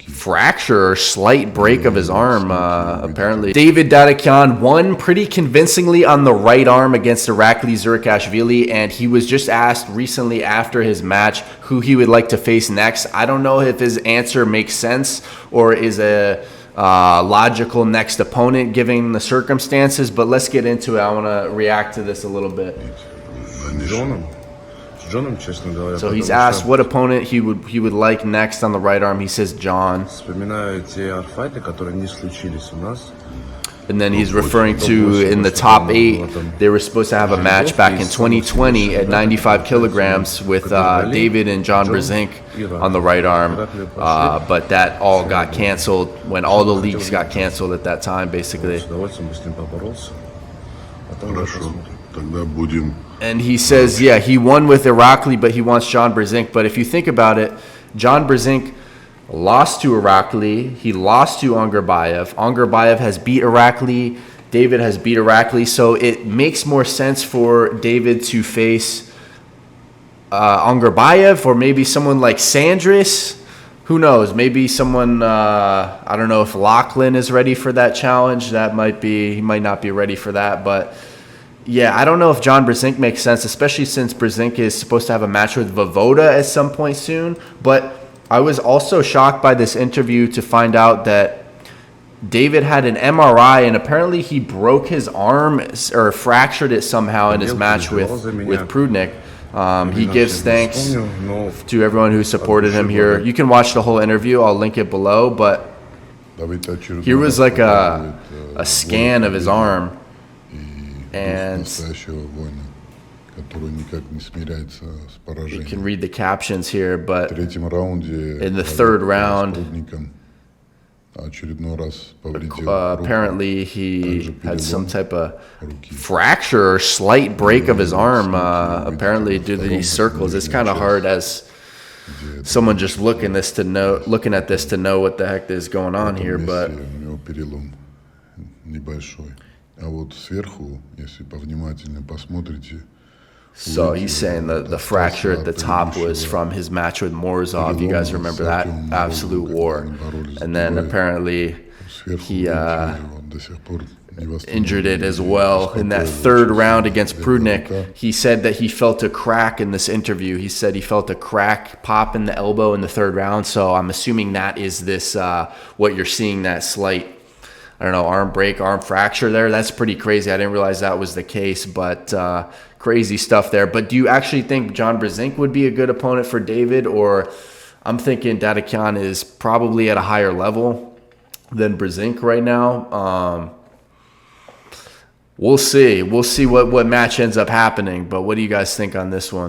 fracture or slight break of his arm, apparently. David Dadakyan won pretty convincingly on the right arm against Irakli Zurikashvili, and he was just asked recently after his match who he would like to face next. I don't know if his answer makes sense or is a logical next opponent given the circumstances, but let's get into it. I want to react to this a little bit. So he's asked what opponent he would like next on the right arm. He says John. And then he's referring to in the top 8, they were supposed to have a match back in 2020 at 95 kilograms with David and John Brzenk on the right arm. But that all got canceled when all the leagues got canceled at that time, basically. And he says, yeah, he won with Irakli, but he wants John Brzenk. But if you think about it, John Brzenk lost to Irakli. He lost to Ongarbayev. Ongarbayev has beat Irakli. David has beat Irakli. So it makes more sense for David to face Ongarbayev or maybe someone like Sandris. Who knows? Maybe someone, I don't know if Lachlan is ready for that challenge. That might be, he might not be ready for that. But yeah, I don't know if John Brzenk makes sense, especially since Brzenk is supposed to have a match with Vovoda at some point soon. But I was also shocked by this interview to find out that David had an MRI and apparently he broke his arm or fractured it somehow in his match with Prudnik. He gives thanks to everyone who supported him here. You can watch the whole interview. I'll link it below. But here was like a scan of his arm. And you can read the captions here, but in the third round, apparently he had some type of fracture or slight break of his arm, apparently due to these circles. It's kind of hard as someone just looking at this to know what the heck is going on here, but so he's saying that the fracture at the top was from his match with Morozov. You guys remember that absolute war. And then apparently he injured it as well. In that third round against Prudnik, he said that he felt a crack in this interview. He said he felt a crack pop in the elbow in the third round. So I'm assuming that is this, what you're seeing, that slight, I don't know, arm break, arm fracture there. That's pretty crazy. I didn't realize that was the case, but crazy stuff there. But do you actually think John Brzenk would be a good opponent for David? Or I'm thinking Dadakyan is probably at a higher level than Brzenk right now. We'll see. We'll see what match ends up happening. But what do you guys think on this one?